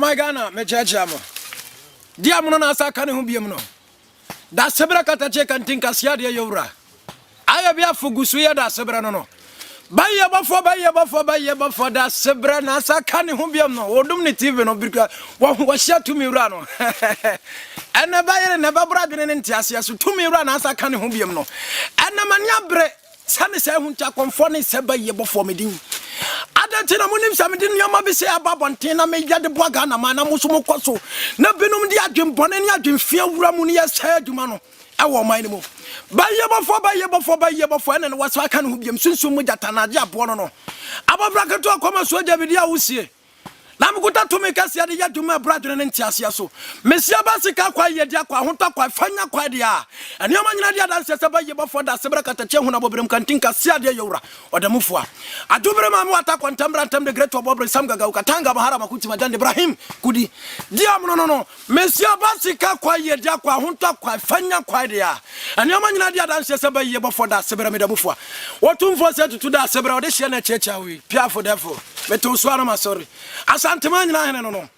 my Ghana, me jajamo. Diamono na asa kane ho biem no. Da sebra katache kan tinka sia de yowra. Aya bia fugusu ya da sebra no no. Baye bafo da sebra na asa kane ho biem no. Odum ni TV no birka wo hia tumi wura no. Ena baye ne babra dwene ne ntiase so tumi wura na asa kane ho biem no. Ena mania bre sane se hu ntia konfo ne se baye bafo medin. Adantina munim samedi nyoma bi se ababonten na me yade boaga na mana muso mokoso na benum di adwempone ne adwemfia wura mu ne yesa aduma no e wo man ni mu baye bofo ene ne waso aka ne hu biem sunsun mu jatanaje abo no ababra keto akoma so David ya wusie na mkuta tumi kasi ade yaduma brado ne ntiasia so mesia basika kwa yedi akwa honto kwa fanya kwa dia ene omanyina dia dan sese baye bofo da sebra katache hu na bobrem kantin kasi ade yowra odamufua adubre ma wata kwantambra ntam de great bobre sam gaga ukatanga bahara makuti majande Ibrahim kudi dia no mesia basika kwa yedi akwa honto kwa fanya kwa dia ene omanyina dia dan sese baye bofo da sebra medamufua wotumfo se tutu da sebra ode hye na checha wi piafo defo meto so ana masori asantema nyina hene no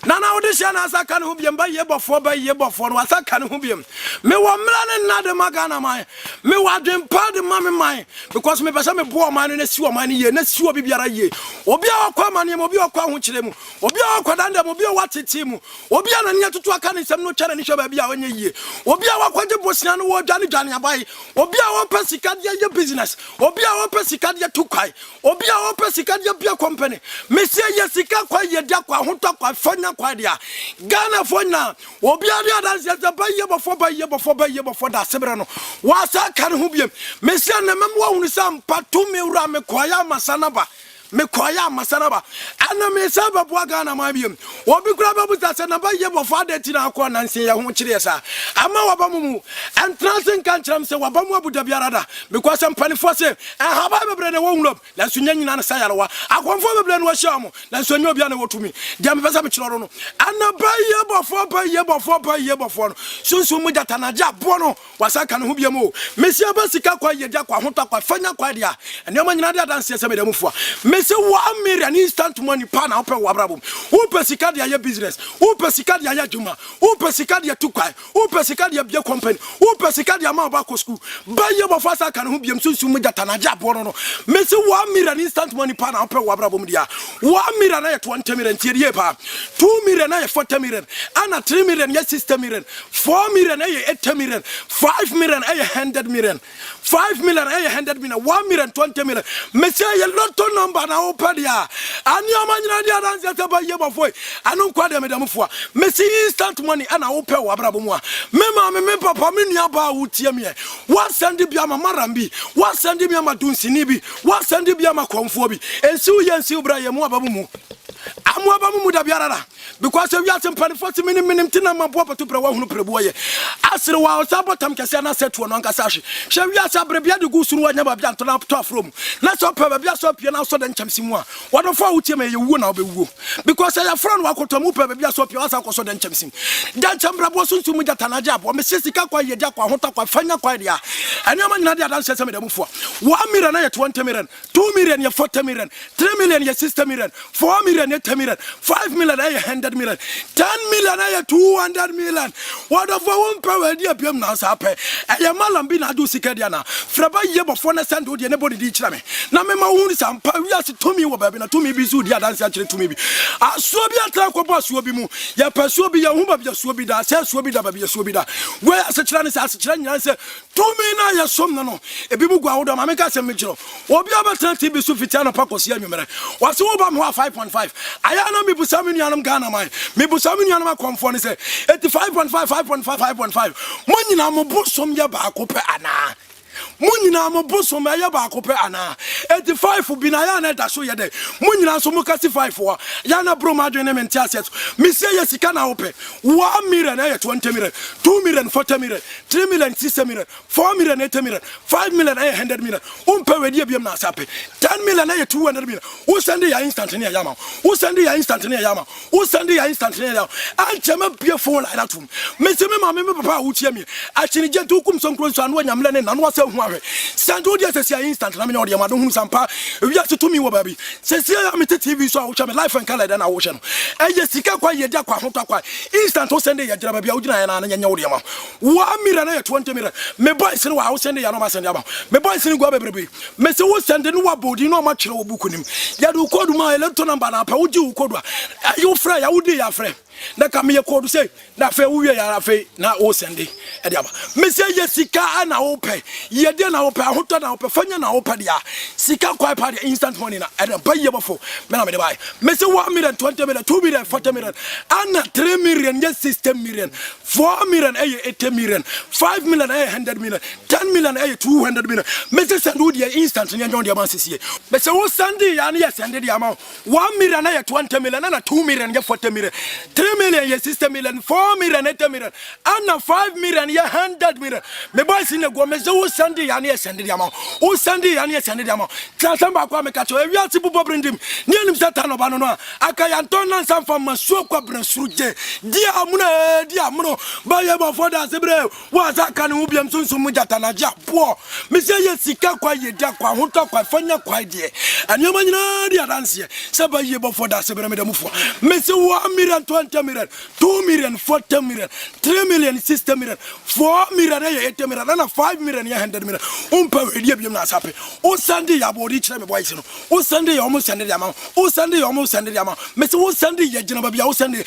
nana odisia na asa kan ho biem baye bofo no asa kan ho biem me wo mra ne nade magana man me wadwen pa de mame man because me pesa me bo man na si wo man ye na si wo bibiara ye obi akwa man ye obi akwa ho kire mu obi akwa dande mu obi watete mu obi na ne tutu aka ne sem no twere ne hwe ba bia onye ye obi akwa je bosia no wo dwane abai obi akwa pesika de ye business obi akwa pesika de tukwai obi akwa pesika de bia company me se ye sika kwa ye de akwa ho to kwa fanya kwa dia Ghana fonna obi ade adanse se baye bofo da sebra no wasa kan ho biem me se na memwa hunu sam patumi wura me kwaya masanaba ana me saba bua Ghana ma biem obi kura babu se na baye bofo adeti na akọ na nsen ya ho kire sa ama wabamu entrance kan kiram se wabamu abuda biarada because mpanifo se haba bebre na wonlo na sunya nyina na sayarwa akonfo bebre na wahyamu na sunya obi na wotumi dia me pesa me kiro no ana baye bofo no sunsun mu data na ja bo no wasa kan ho biem o mesia basika kwa yedia kwa hota kwa fanya kwa dia ene ma nyina dia danse se me demufo se 1 million instant money pa na open wabrabom who pesika dia business who pesika dia juma who pesika dia tukwai who pesika dia bia company who pesika dia ma ba ko school baye bofo asa kan ho biem sunsun mu data na ja bo no me se 1 million instant money pa na open wabrabom dia 1 million na 20 million tie pa 2 million na 40 million ana 3 million ya 60 million 4 million na 80 million 5 million na 100 million 5 million na 100 million 1 million 20 million me se ye lotto number na opedia ani amanyina dia dan se baye bofo anu kwa de medamfo me se instant money ana ope wa brabom a me ma me papa me nua ba wutie me wa send bia ma marambi wa send bia ma dunsini bi wa send bia ma konfo bi ensi wo yensi bra ye mu abamu mu da biarara because we are some 40 minutes tina ma bo patu pra wa hunu prebu ye asre wa sabotam kese na setu no nkasa hwe hwe we asabre bia de gusuru wa nya ba bia ntona to afrom na so pa bia so pie na so da nkyamsi mu a wodo fa wutie me ye wuo na obewuo because ya friend wa kotomu pa bia so pie wa sa koso da nkyamsi da nkyambra bo sunsu mu jata na ja bo me sisika kwa ye ja kwa hota kwa fanya kwa dia ani ama nyina dia dan sese me da mufo 1 million na ye 20 million 2 million ye 40 million 3 million ye 60 million 4 million ye 10 million 5 million ye 100 million 10 million ye 200 million what of one power dia pem na sa pe ye malambi na do sika dia na fraba ye bofo na send dia ne body di kira me na me ma hunu sampa wi ase tomi wo ba bi na tomi bi su dia dance a kire tomi bi asuo bi atra ko bo asuo bi mu ye pasuo bi ye hu ba bi asuo bi da se asuo bi da ba bi asuo bi da we ase kira ne se ase kira nyina se tomi na ye som no ebi bu gwa wo do ma me ka se me kiro obi abatan TV su fitia no pakosi anwumere wase wo ba mo 5.5 aya na me busa me nuanam Ghana man me busa me nuanam akomfo ne se 85.5 mo nyina mo bosom ya ba ko pe ana munyina mo bosom ya ba ko pe ana 85 bi na ya na da so ye de munyina so mo kasi 5 wa ya na bro ma dwene menti aset me say ye sika na ope 1 million na 20 million 2 million 40 million 3 million 60 million 4 million 80 million 5 million 100 million umpe we die biem na asape 10 million na 200 million wo send ya instant ne ya ma wo send ya instant ne ya ma wo send ya instant ne ya anchema bie phone like that me say me ma me papa wo tie me achini gentu kum so nkro so anu anyamle ne na no asa hu we send o dia say instant na me no de ma don hu sampa wi ase to me wo baby say am TV so a wo me life and color na wo hwe no eye sika kwa ye dia kwa hoto kwa instant o send ya jira baby a wo gina ya na nya wo de ma 1 million na 20 million me boys no wa wo send ya no ma send ya ba me boys ni go bebrebe me say wo send no wa body no ma kire wo buku nim ya do code ma electro number na pa wo ji wo code a you frɛ ya wo di ya frɛ na ka me code say na fe wo wie ya fe na wo send e de aba me say ye sika na wo pe ye de na wo pe ahoto na wo pe fanya na wo pe dia sika kwa pa dia instant money na e ba ye before me na me de buy me say 1 million 20 million 2 million 40 million and 3 million yes system million 4 million 80 million 5 million 100 million 10 million 200 million me say send wo dia instant nya nyon dia man sisi me say wo send ya na yes send dia amount 1 million 20 million and 2 million 40 million 3 million yes system million 4 million 80 million and 5 million 100 million me boys in go me say wo send ya na yes send dia amount wo send ya na yes send dia amount transamba kwa me ka cho wi ati bubo brindim ni anim satan oba no no aka ya nton nan sam fam masuo kwa brasuje dia amuno ba ye bo for da sebre wa zaka ne ubiam sunsun mu jata na ja po me say ye sika kwa ye da kwa hoto kwa fanya kwa die anyoma nyina dia dance se ba ye bo for da sebre me da mufo me say 1 million 20 million 2 million 40 million 3 million 60 million 4 million 80 million and 5 million 100 million umpa we dia biam na sape o sande ya body kire me boys no o sande ya almost sande ya ma o sande ya almost sande ya ma me say o sande ya gina ba bia o sande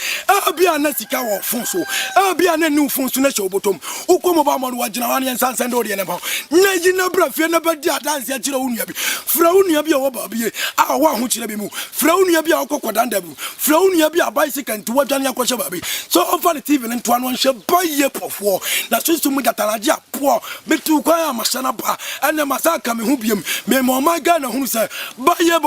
bia na sika wo fon so bia na nu fon so na che obotom ukomo ba mo wa gina wan yan san sande o de ne ba na gina bra fie na ba dia dance ya kire unua bi fra unua bi o ba bi a wa ho kire bi mu fra unua bi a okokoda ndabu fra unua bi a bicycle nti wadwane akwache ba bi so over the TV ne nto anu nhye baye pofo na so mu gataraje apo metu kwa ya masana ba ene masaka me hu biem me mo maga na hu se baye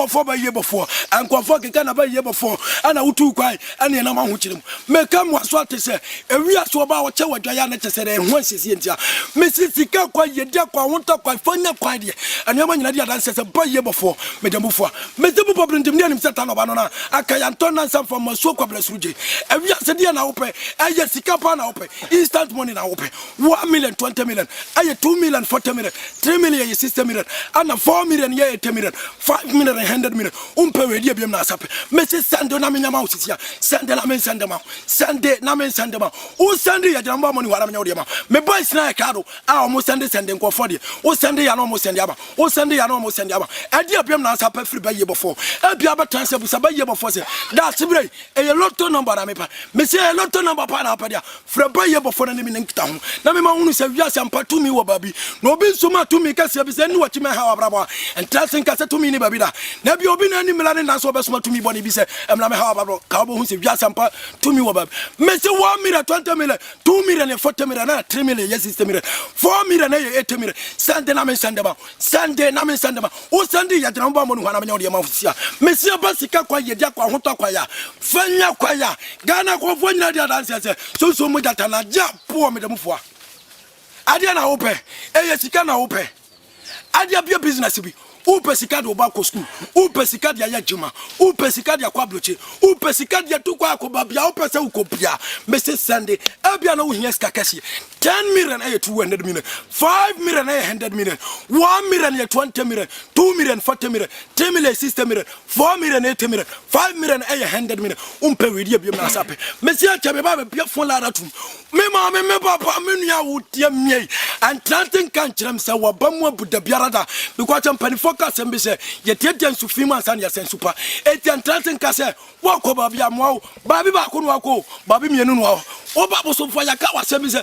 bofo ankofo keka na baye bofo ana wutu kwa ene na ma hu kire mu me kam waso ate se ewi aso ba wo che wadwa ya na chese de hu asisi ntia me sisika kwa yedia kwa wonta kwa fanya kwa de ene ma nyina dia dan se baye bofo me demufo me tebu problem dem ne anim satan oba no na aka ya nton na sam fam so kwa blesruje ewi ase dia na wo pe eye sika pa na wo pe instant money na wo pe 1 million 20 million eye 2 million 40 million 3 million 60 million and 4 million 80 million 5 million 100 million umpe we dia biem na asape me se sande na me nyama osisia sande na me sande ma o sande ya jamba money wala me nyawde ma me boys na ka do a o mo sande nko for de o sande ya no mo sande aba o sande ya no mo sande aba e dia biem na asape free ba ye before e bia ba transfer bu sa ba ye before se da sibre e ye lotto number na me pa me se e lotto number pa na pa dia free ba ye before na me nkita ho na me ma hunu se wiase ampa to me wo babi na obi nsoma to me kase bi se ni wachi me ha abrabo and transfer kase to me ni babi da na bi obi na ni mela na so be soma to me boni bi se emla me ha abrabo ka obo hu se wiase ampa to me wo babi me se 1 million 20 million 2 million 40 million na 3 million yes 60 million 4 million 80 million sande na me sande ba o sande ya jana mba mo hwana me nyawde ma fusia me se ba sika kwa ye dia kwa hoto kwa ya fanya kwa ya Ghana ko fo nyina dia dance se so mo jata na ja po me dem fo adia na wo pe eye sika na wo pe adia bia business bi upe sika de oba ko school upe sika de ya juma upe sika de akwa bloche upe sika de to kwa ko babia upe se ukopia me se Sunday abia na wo hia sika kase 10 million 200 million 5 million 100 million 1 million 20 million 2 million 40 million 3 million 60 million 4 million 80 million 5 million 100 million umpe we dia bia na sape me se acha be ba bia fon la ratum me ma me papa me nua wo tie miei and planting kan kiram se wo ba mu abuda biarada because champani focus em be se ye tietia nsufima san ya sensupa etian planting ka se wo ko ba bia mo ba bi ba ko no ko ba bi mienu no o ba bo so fa ya ka wa se be se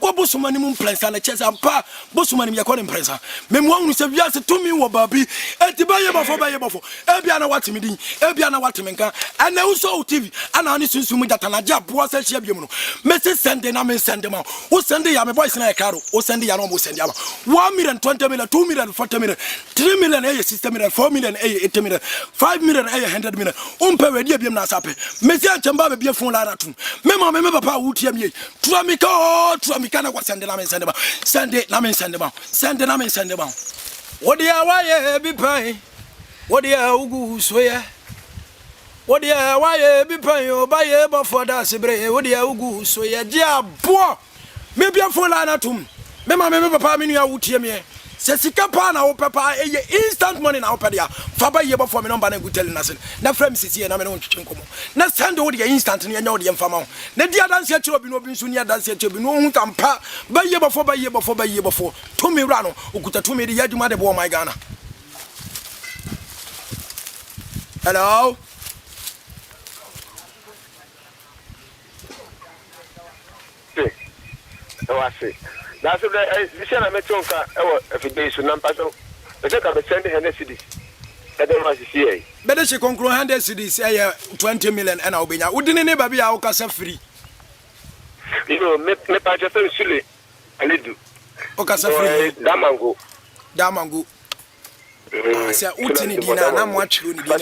ko bosumani mu prensa na chesa mpa bosumani me yakọ ne prensa me mu anu se wiase to mi wo babi enti ba ye bofo e bia na watimi din e bia na watimi nka ana uso TV ana ani sunsun mu data na ja bo se hia biem no me se sende na me sende ma o sende ya me boys na e karo o sende ya no mo sende ama 1 million 20 million 2 million 40 million 3 million 60 million 4 million 80 million 5 million 100 million umpe we dia biem na sape me se achamba be bia fon la ratum me ma me papa wutia mi tuamika na kwa sende na me sende ba sende na me sende ba wodi ya waye bi pai wodi ya ugu soya wodi ya waye bi pai o ba ye ba for da sibre wodi ya ugu soya dia bo me bia fo la na tum me ma me papa me nua wutie me se sika pa na wo papa instant money na wo pede ya fa ba ye before me number na guteli na se na frame sisi na me no ntwetwe nkomo na send wo de instant ne nya wo de mfama ho na dia dance akiro bi no obi nso ni dance akiro bi no hu tampa ba ye before to me wura no okuta to me de yaduma de bo my Ghana. Hello. That's the mission I met on every day. So, number so I think I'm sending 100 cities. I don't want to see. Better she conclude 100 cities, 20 million, and I'll be now. Wouldn't anybody be out free? You know, me patch of silly. I need to. Okasa free. Damango. I said, Utini Dina, and I'm watching the dinner.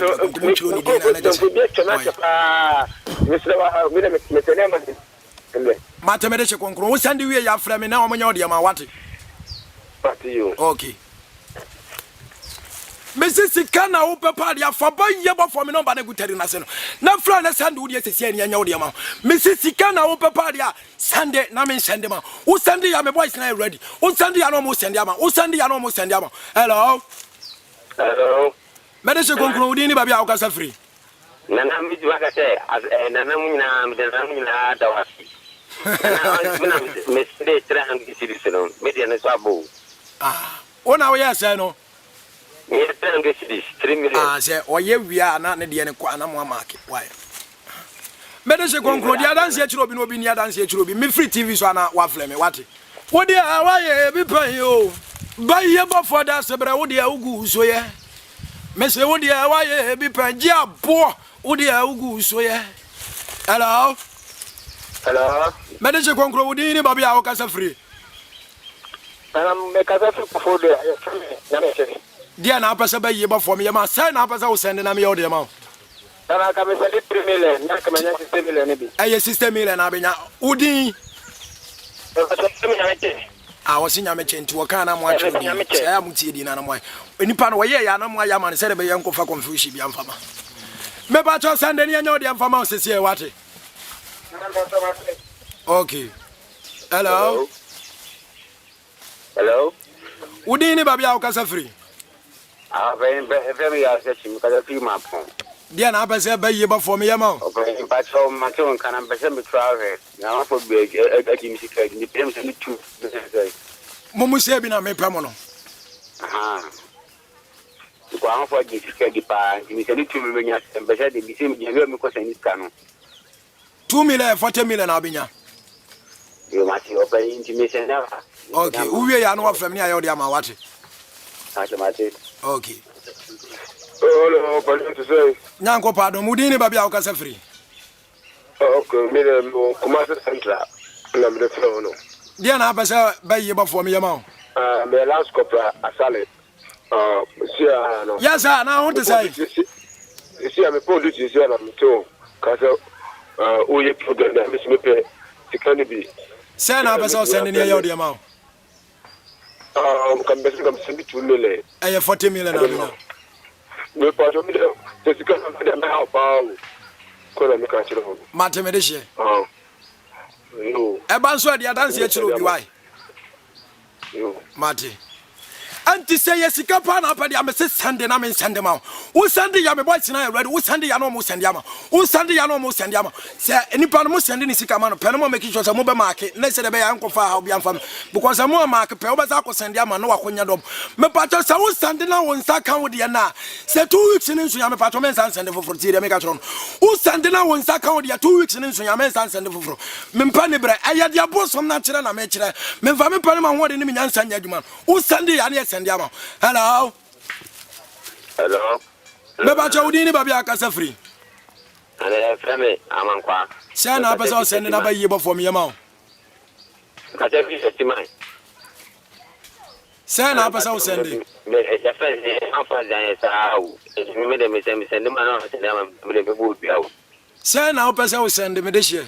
Matemedeshe konkro wo sande wie ya fra me na omonya ode ma wate you okay Mrs. Kana wo papa dia fa ba ye bo for me number na gutari na se no na fra na sande wo dia sese anya ode ma Mrs. Kana wo papa dia sande na me sande ma wo sande ya me boys na ready wo sande ya no mo sande ama wo sande ya no mo sande ama hello Medeshe konkro wo ni ba bia wo kasa free nana mi waka se nana mu na dawasi me stay 300 cities no me dey na so abo ona wo ya say no me 300 cities 3 million say oye wia na ne de ne kwa na mo market why Medeshe konkro dia dance e chiro bi no bi ni dance e chiro bi me free TV so na wa flame wate wo de awaye bi pan yo ba ye bo for that sebre wo de ugu so ye me say wo de awaye bi pan ji abo wo de ugu so ye hello Medeshe konkro wudi ni babi awo kasa free. Me kasa free for the na me che. Dia na apasa ba ye ba for me ma say na apasa wo send na me yode ma. Na ka me send 3 million, na ka me nya 6 million bi. Aye 6 million na benya. Wudi. Wo sinya me chenti wo kana mo atwe. Say am tie di na na mo. Enipa no wo ye ya na mo ya ma ne say de be ye nkofa confusion bi amfama. Me ba cho send ni nya ode amfama wo sese e wate. Okay. Hello. Udini babi ya ukasa free. Very assess me because free map. Dia na pese ba ye ba for me yama. Okay, but so my ton can pese me travel. Na for be music ni pem se ni tu. Mumu se bi na me pam no. Ko an for music gi pa, ni se ni tu me nya pese de bi se me nya me ko se ni ska no. 2 million 40 million abinya. You must open intimation now. Okay, uwe ya no from near your ama wate. Okay. Oh, but to say. Nyanko pardon, mudini babi ya ukasa free. Okay, me no commercial central. Na me flow no. Dia na pesa ba ye ba for me yama. Me last copra asale. Sia no. Yes sir, na want to say. Sia me produce sia na me to. Kasa oye program na me me pe tikani bi. Say na pesa send ni ya ode ma. Come best come send 2 million. 40 million na. Me pa jo me de tikani na me help out. Ko na me ka chiro. Matemedeshe. No. Eba nso de dance e chiro bi why? Yo. Mate. Anti say yesika pa na pa dia me se send na me send ma. Wo send ya me boy tina ready. Wo send ya no mo send ya ma. Wo send ya no mo send ya ma. Say enipa no mo send ni sika ma no. Pe no mo make sure say mo be mark. Na say de be ya nkofa ha obi amfam. Because mo mark pe wo be za ko send ya ma no wakonya dom. Me pa to say wo send na wo nsa kan wo de na. Say 2 weeks ni nso ya me pa to me send for ti de me ka tron. Wo send na wo nsa kan wo de 2 weeks ni nso ya me send for. Me mpa ne bre aya de abosom na kire na me kire. Me mfa me pa ne ma ho de ni me nyansa nya adwuma. Wo send ya ne send ya ma. Hello. Beba chawdini babi akasa free. Ale frame amankwa. Say na pesa send na ba yebo for me yama. Ka je fi estimate. Say na pesa send. Me ya fa afa dan sa awu. Me de me send ma na send ma me de be bu biawo. Say na pesa send me de share.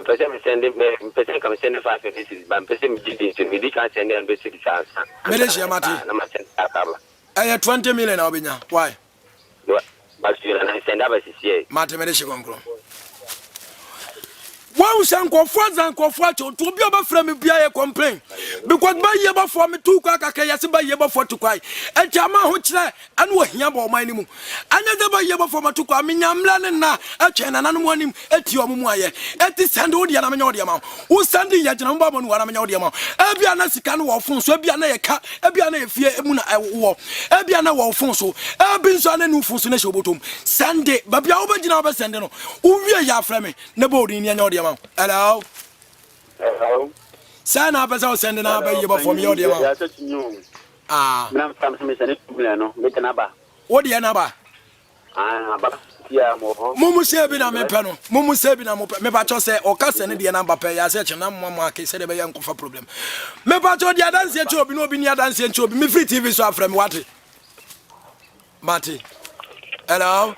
Pesa me send me pesa ka me send 550 ba pesa me gidi me di ka send and be 6 chance. Me de share mati. Na ma send akaba. 20 million na obenya. Why? But you na send aba sisi. Mati me de share konkro. One sanko for to be about from me be a complaint. Because by year before me 2 kakayas by year before to cry. And Jama Hochla and what yabo minimum. Another by year before my 2 Yamlan na a chain and one at your muaye. At this Sandodia Amodiama. Who Sandy Yajanamba on Waramodiama. Ebiana Sican Wafonso, Ebiana Cat, Ebiana Fear Emuna war. Ebiana Wafonso, Ebinson and Ufusunation Botum. Sunday, Babia Obajina Sandeno. Uvia Yaframe, Nebodi in Yanodia. Hello. Hello. Sana pesa send na ba yebo from your dia. Ah. Na tam se me sene tubula no, me tena ba. Wo dia na ba? Ah, ba. Ya mo ho. Mumu se bi na me pe no. Mumu se bi na mo pe. Me ba cho se o ka send dia na ba pe ya se che na mo ma ke se de be yan kofa problem. Me ba cho dia dance che obi no obi ni dance che obi. Me free TV so afra me wate. Mati. Hello.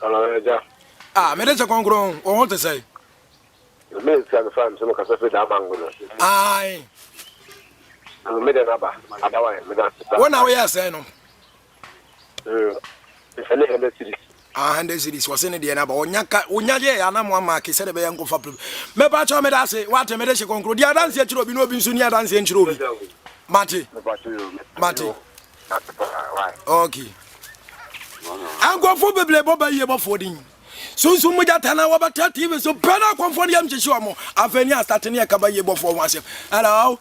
Hello, ja. Ah, me de che konkron. O want to say. Me say me fam so me ka se da mango no. Ai. Me de na ba. Adawa me da. Wona we say no. Ene ene series. Ah, 100 series was in the na ba onya je ya na mo ma ke se de be yan kofa problem. Me ba cho me da say what me de che konkron. Dia dance che obi no obi nso ni dance che obi. Mati. Mati. Okay. Ango fo beble boba ye bo fodin. So much atana wabata TV so pena comfort yam chisho mo afeni asatene ya kaba ye bo fo wasem. Hello.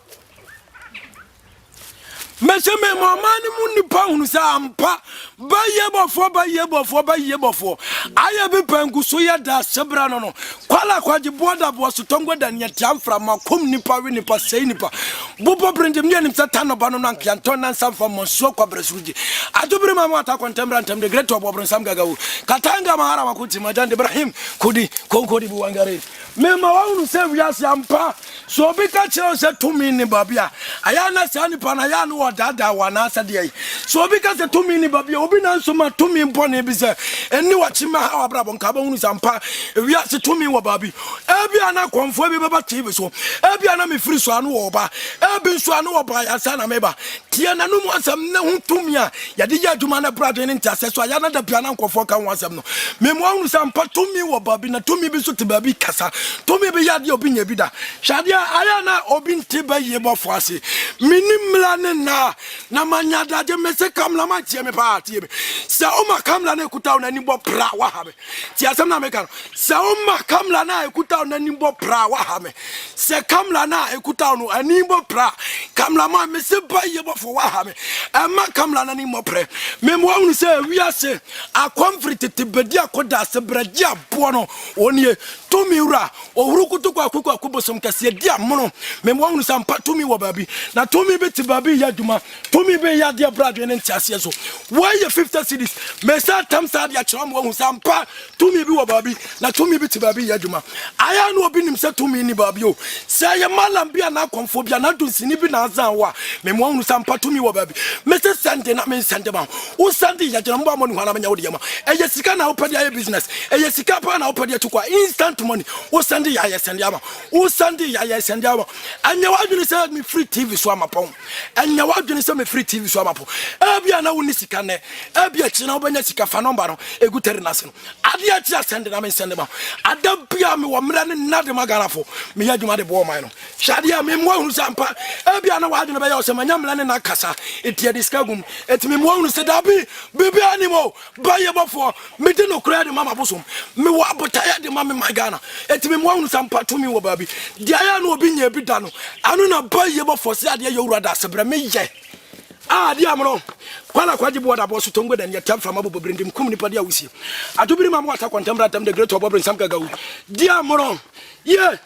Mese me mama ni mu nipa hunu sa ampa ba ye bofo aya be pangu so ya da sebra no kwala kwaji boda bo so tongo da nya tiamfra makom nipa we nipa sei nipa bobo brendem ne nim satano ba no nank yanton nan sam fa mo so kwa bresuji adubri mama ata kontemra de great obobro sam gagawu katanga mahara makuti majande Ibrahim kudi konkodi buwangare me ma wonu se wiase ampa so bi ka chiro se tumi ni babia aya na sani pana ya no dada wana sadie so bi ka se tumi ni babia obi na so ma tumi mpone bi se eni wachima ha abrabo nka ba hunu sampa wiase tumi wo babi ebi ana konfo bi baba TV so ebi ana me free so anu wo ba ebi so anu wo ba ya sana meba tie na no mu asam na hu tumi a ya de ya duma na brado ni ntase so aya na da bia na konfo ka hu asam no me mo hunu sampa tumi wo babi na tumi bi so te babi kasa tumi bi ya de obi nya bi da shadia aya na obi nte ba ye bo fo ase minimla ne na manya da je me se kamla ma tie me pa tie me se o ma kamla na ekuta na ni bo pra wa ha me tie asem na me kan se o ma kamla na ekuta na ni bo pra wa ha me se kamla na ekuta no ani bo pra kamla ma me se ba ye bo fo wa ha me e ma kamla na ni mo pre me mo unu se wiase akomfrite te bedi akoda se braji abo no onie tumi ura ohuru kutu kwa akubosom kase di amono me mo unu sampa tumi wo babi na tumi beti babi ya duma tumi be ya dia brado ne ntiase so why you 50 cities me sa tam sa dia chiro mo unu sampa tumi bi wo babi na tumi beti babi ya duma aya no obi nim se tumi ni babi o se ya malam bia na konfo bia na dunsini bi na azan wa me mo unu sampa tumi wo babi me se sende na me sende ba o sende ya jira mbo mo ni hwana manya wo de ma eye sika na opadi ya business eye sika pa na opadi tukwa instant money o sende ya sende ama o sende ya sende ama anya wadwene se me free TV so amapon anya wadwene se me free TV so amapo ebia na woni sika ne ebia chi na obanya sika fa number no eguteri na se no ade a chi sende na me sende ma adabia me wo mra ne nade magarafo me ya dwuma de bo man no shadia me mo hunu sampa ebia na wadwene be ya o se manya mra ne na kasa etia diska gum etime mo hunu se dabi bibi animo baye bofo me de no kura de mama bosom me wo abotaya de mama magana etime mo hunu sampa tumi wo babi dia ya no obi nya bi da no anu na baye bofo se ade ya wura da sebra me ye dia amro kwala kwaji boda bo sutongo da nyatam from abo brendim kum ni padia wusi atubiri mama wata contemporary tam the great obobren sam gagawu dia amro ye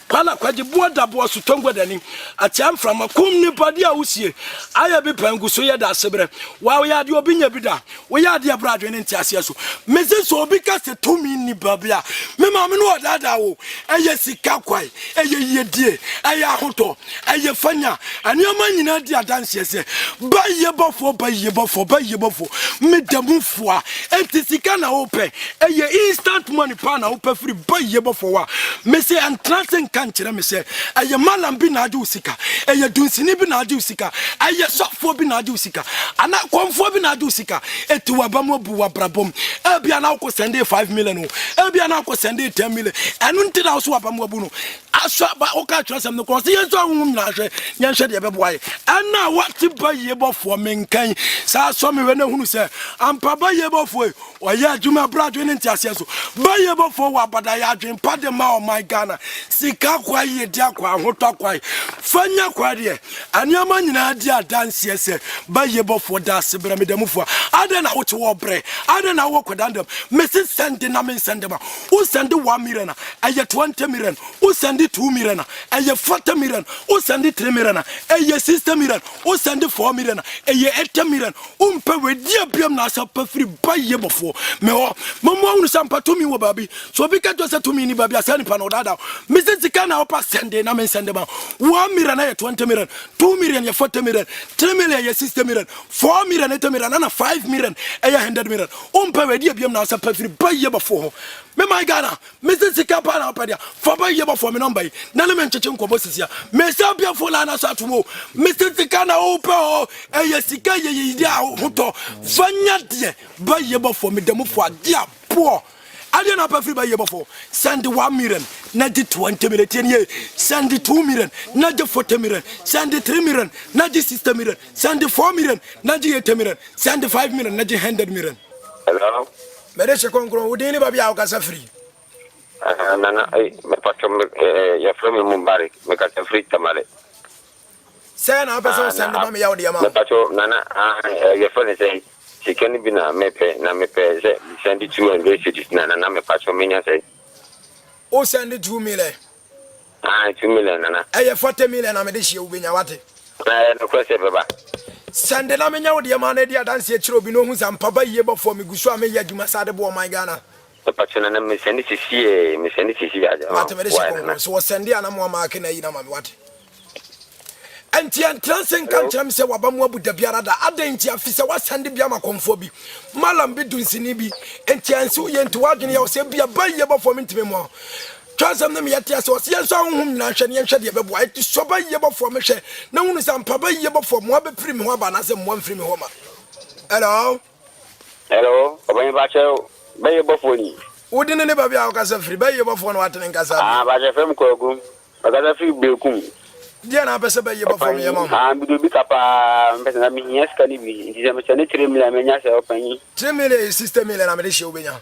kwala kwaji boda bo sutongo da ni atam from kum ni padia wusi aya bi pangu so ye da sebre wa ya de obi nya bi da we ya de brado ne ntiase so meze so obi ka se tumi ni babia me ma me no dada wo eye sika kwai eye yedie eye ahoto eye fanya anioma nyina di adanse se ba ye bofo me demufua enti sika na ope eye instant money pa na ope free ba ye bofo wa me se entrance kan kyerɛ me sɛ ɛyɛ malam bi na ade usika ɛyɛ dunsini bi na ade usika ɛyɛ sɔfo bi na ade usika ana konfo bi na ade usika eti waba mo bu wabrabom ebia na ko send 5 million o ebia na ko send 10 million ɛno nti na so waba mo bu no aso ba o ka kyerɛ sɛm no ko sɛ yɛnso ahum na hwɛ yɛnhwɛ de bɛboa yɛ ɛna wate ba yebɔfo menkan saa so me we na hunu sɛ ampa ba yebɔfo ɔyɛ adwuma bradwe ne ntiaseɛ so ba yebɔfo wa abada ya adwen pade ma o my Ghana sika kwa ye dia kwa ahotɔ kwa fanya kwa de aniama nyina dia danseɛ sɛ ba yebɔfo da sebra me demufo ade na wote wo bre ade na wo kodandam me se send na me send ma wo send 1 million ɛyɛ 20 million wo send 2 million ɛyɛ 40 million wo send 3 million ɛyɛ 60 million wo send 4 million ɛyɛ 80 million umpe we dia biam na asa pa firi ba yebɔfo me ho momo unu sampa to mi wo babi so bi ka to say to mi ni babi asa ni pa no dada me se sika na opa send na me send ma 1 million ɛyɛ 20 million 2 million ɛyɛ 40 million 3 million ɛyɛ 60 million 4 million ɛyɛ 80 million na 5 million ɛyɛ 100 million umpe we dia biam na asa pa firi ba yebɔfo ho me my Ghana me se sika pa na opa dia for ba yebɔfo me number yi na le me ncheche nkobo sisia me se bia fo la na so atomo me se sika na opa ho ɛyɛ sika ye dia hoto fanya de ba yebɔfo me demufo adia poor ade na pa free ba yebɔfo send 1 million na di 20 million tie send 2 million na di 40 million send 3 million na di 60 million send 4 million na di 80 million send 5 million na di 100 million. Hello. Mede che konkro udini ba bia o kasa free nana me patro ya from Mumbari me kasa free tamale say na person send ba me ya o de ma me patro nana ya phone say sikani bi na mepe say send 200 cities nana na me patro me nya say o send 2 million 2 million nana ɛyɛ 40 million na me de hye ubenya wate no kwese beba send na me nya o de ma na dia dance akiro obi no hu sampa ba yebɔfo me gusu a me ya dwuma sade bo my Ghana patro nana me send sisi aja wate me de hye so send ya na mo ma aka na yi na ma me wate enti entransen kan kyerem se waba mu abuda biara da adanti afise wasande bia makomfo bi malam bi dunsini bi enti ansi ye enti wadwene ya se bia ba yebɔfo me ntime mo twasam na me yete ase ose yenso ahum na hwe ne hwe de beboa enti so ba yebɔfo me hwe na hunu sampa ba yebɔfo mo abefiri me ho aba na se mo amfiri me ho ma. Hello obanye ba che ba yebɔfo ni wodi ne ba bia o kasa firi ba yebɔfo no watene nkasa ba je fem ko agum ba kasa firi bekum dia na pese ba yebɔfo me yema bi do bi kapa mpese na mi yes ka ni bi nti se me chane 3 million me nya se opanyi 3 million 60 million na me de hye obenya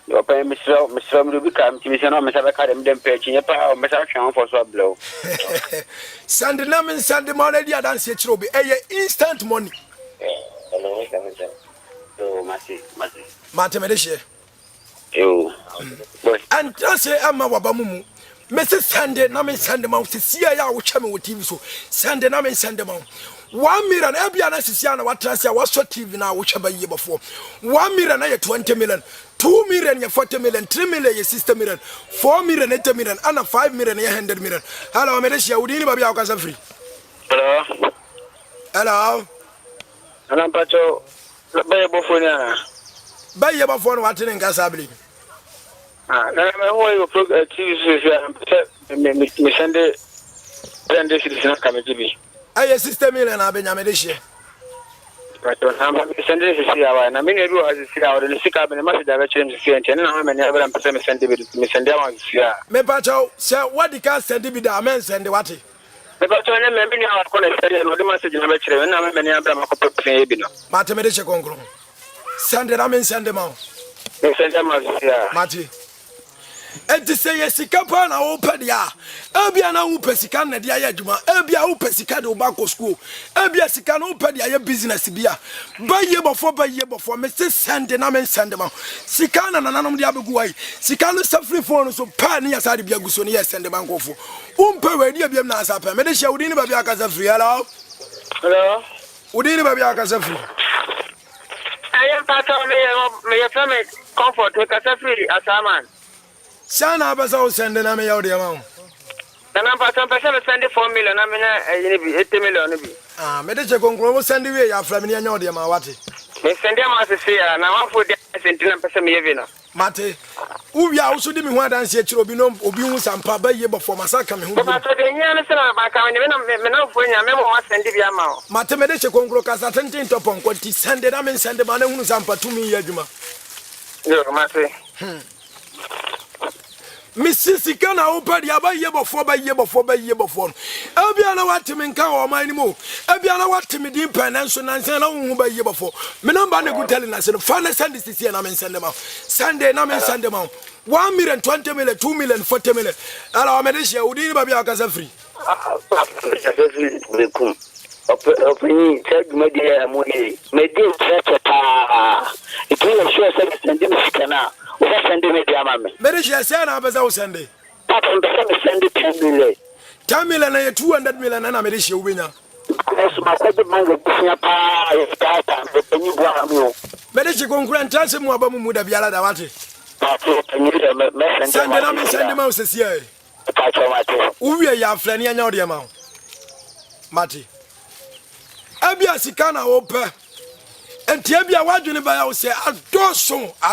opanyi misro mi do bi ka mi se na me se ba ka dem pe chi pa o me sa hwan for so blow send na me send mo na dia dance akiro obi instant money hello so mate me de hye yo and say ama waba mumu me se send na me send ma sisi ya wo hwe me wo TV so send na me send ma 1 million ebia na sisi na watrase wa so TV na wo hwe ba yebɔfo 1 million na ye 20 million 2 million ye 40 million 3 million ye 60 million 4 million 80 million and 5 million ye 100 million hello me de shia udini ba bia o kasa free hello ana pacho ba yebɔfo ni ana ba yebɔfo no watene nkasa bli na me ho yo TV so me send 10 cities na kamejibi aye 60 million abenya me de hye pato na me send sisi awa na me ne ru asisi awa de sika be ma se da ba chem sisi ente na me ne abra mpese me send awa sisi a me pacho se what ka send bi da men send what me pato ne me ni awa ko na send no de message na be kire na me ne abra ma ko pe bi no mate me de hye konkro send na men send ma me send ma sisi a mate enti se ye sika pa na wo pɛ dia ebia na wo pɛ sika na dia ya adwuma ebia wo pɛ sika de wo ba ko school ebia sika na wo pɛ dia ya business bia ba yebɔfo me se send na me send ma sika na nananom dia begu wai sika no safri phone so pa ne ya sa de bia guso ne ya send ma nkofo umpe we dia biam na asa pa me de hia wodi ne ba bia ka sa free hello wodi ne ba bia ka sa free I am part of me family comfort we ka sa free asaman Sana abasa send na me ya o de ma na part of person send 4 million na me na 80 million bi me de che konkro wo send we ya fra me nya o de ma wate me send am asese ya na wafo de send na person me yevi na mate Ubi a also dimi ho dance chiro obi no obi hu sampa ba ye before masaka me hu. But to the nya na sala ba ka me na fo nya me mo send bi ama o. Matemede che konkro kasa tenten topon kwati sende na me sende ma na hu sampa tumi ye adwuma. Yo mate. Missy Kana open the abaye before by year before. Abiana what to me can or my mo. Abiana what to me deep penance and send on by year before. Menamba good telling us and finally send this year and I send them out. Sunday and I send them out. 1 million, 20 million, 2 million, 40 million. Allow Medisha, would you be a free? Open check media money. Media check it will show send them scanner. What send media mamma? Medisha said I was out Sunday. Papa send it 10 million. 10 million and 200 million and I Medisha winner. Because my second man will push up a new one. Medisha concurrent transfer more about Muda Biala Davati. Send them out this year. We are Flania now the amount. Mati. Abia Sikana open. And Tabia Wadjuni by our say, adorson to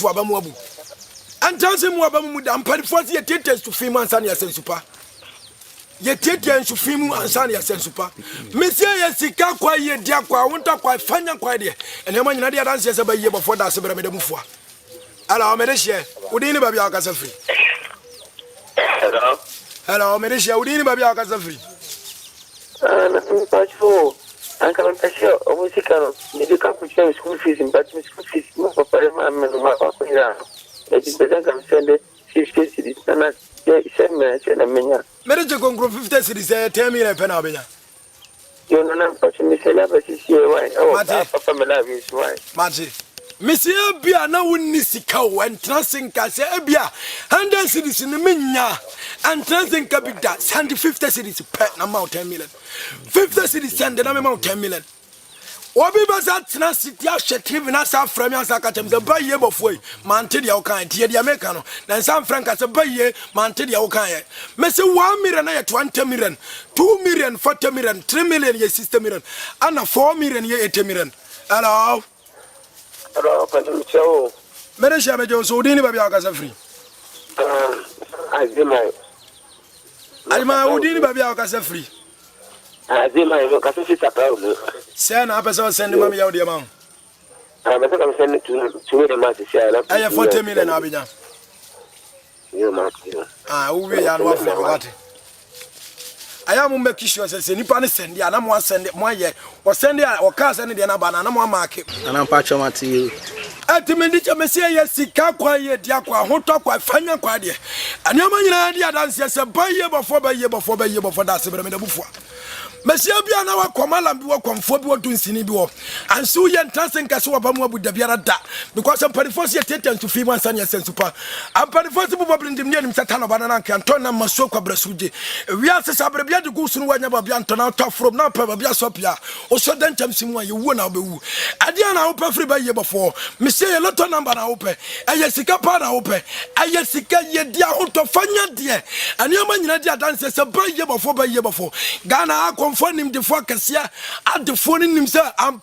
Abamuabu. And Tansim Wabamu and Padifosi attendants to Fimu and Sanya Sensupa. Yet Titian to Fimu and Sanya Sensupa. Monsieur Sika quite Diaqua, I won't talk quite fine and quiet. And Yaman Nadia dances about year before that Sabra Medamufua. Hello, Medisha, would anybody be free? Hello, Medisha, would anybody be free? I can't tell you, almost you can't school fees, but school fees, no, for my papa. It is better than send it 50 cities, and I send me. Medical Group 50 cities, 10 million penabina. You know, I'm watching me celebrity here. Why? Oh, Papa, my love is why. Marty. Monsieur Bia na woni sika wo entrancing ka se bia 100 cities in menya entrancing ka bida send 50 cities per na amount 10 million 50 cities send na amount 10 million obi ba za city a TV na sa frame asa ka tem se ba ye bofoi mante dia wo kan tie dia meka no na San Franca se ba ye mante dia wo kan ye me se 1 million na ye 20 million 2 million 40 million 3 million ye 60 million ana 4 million ye 80 million. Hello. Medisha Mejo, so didn't baby Alcasa free. I did my Udini baby Alcasa free. I did my look at it. Send up as I send mommy out the amount. I'm going to send it to the master. I have 40 million Abina. You must. We are what I am making sure as a Nippon send the Anamo send it my year or send it or cast any banana market. And I'm patching my to you. Ultimately, Messiah, Sika quiet, Diaqua, who talk quite fine and quiet. And your man idea dance yes, a by year before that's a before. Monsieur Biana Komala Biwa Comfort to Sinibo, and so yan Tansen Casua Bamu with the Biarada, because I'm Padifosi attendant to Fiman Sanya Sensupa. I'm Padifosi probably in the name Satana Banana can turn on Masoka Brasuji. We are Sabria to go soon when you are now tough from now, Pabia Sopia, or so then Simua, you won't be woo. Adiana open free by year before, Monsieur Lotto number open, Ayasika Pana open, Ayasika Yedia out of Fanya dear, and your man Nadia dances a by year before, Ghana. Phone him the focus here at the phone in himself and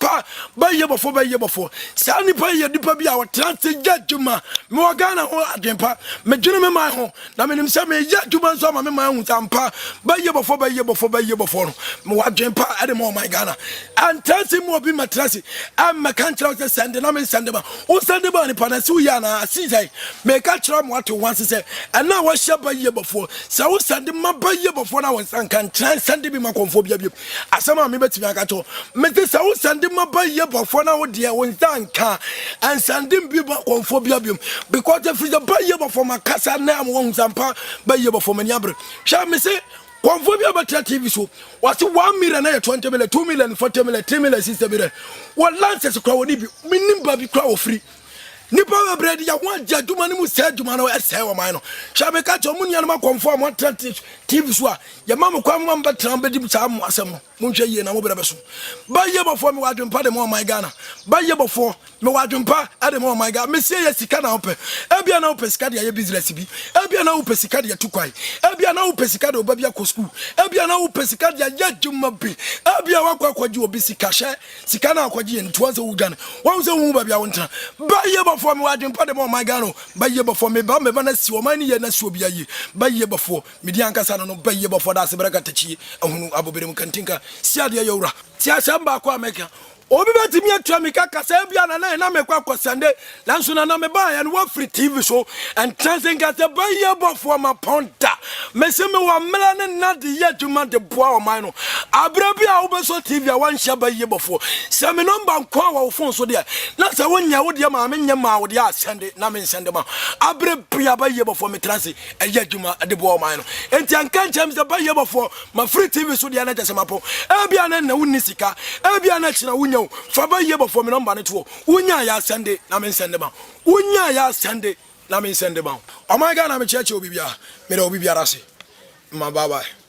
by year before. Sani by your dipa our transit judgment. Morgana or Adempa, Majuna my home. Namin himself may yet to man some of my own tampa by year before. Moajempa at the moment, my Ghana. And transit more be my transit. I'm my country send the name send them. Oh, send the money Panasuyana, Caesar, make a tram what to once say. And now I shall by year before. So send them by year before I was and can transcend me my conphobia. Asama me beti akato mete sa wo sande maba ye bofo na wo de won tanka and sande bi konfobia biom because the free the ba ye bofo makasa na am won zampa ba ye bofo mani abre sha me say konfobia ba TV so what 1 million na 20 million 2 million 40 million 3 million 60 million what lances kwa woni bi minim ba bi kwa wo free nipa bread ya wan jaduma ni mu se aduma na ese wo man no sha me ka to mu nia no ma conform what TV so ya mam kwa mam ba tran be di sa am asem munhwe ye na mo bra beso ba ye bofo me wadwempa de mo my Ghana ba ye bofo me wadwempa ade mo my Ghana me sie ye sika na ope ebia na ope sika de ye business bi ebia na ope sika de ye tukwai ebia na ope sika de obabia ko school ebia na ope sika de ye dwuma bi ebia wakwa akwaji obi sika hye sika na akwaji ye ntoa se wudwane won se wu babia wontra ba ye bofo me wadwempa de mo my Ghana ba ye bofo me ba na si o man ye na si obi ayi ba ye bofo me di ankasa no ba ye bofo da se beraka tachi ehunu abobere mu kantinka siade ye wura ti asamba akwa meka obi betimi atwa meka kasa bia na mekwa kwasande lanso na me ba ya no free TV so and transing kasa ba ye bofo ma ponta mese me wa mela ne na de ye dwuma de boa o man no abra bia wo be so TV a wan hia ba ye bofo se me number nkwa wa phone so de na se wonya wo de ma me nya ma wo de asende na me sende ma abra bia ba ye bofo me transi e ye dwuma de boa o man no enti anka nchem se ba ye bofo ma free TV so de na tese mapo e bia na wonni sika e bia na china wonya fa ba ye bofo me number ne to wonya ya sende na me sende ma wonya ya sende na me sende ma o my God na me cheche obi bia me de obi bia rase ma bye bye.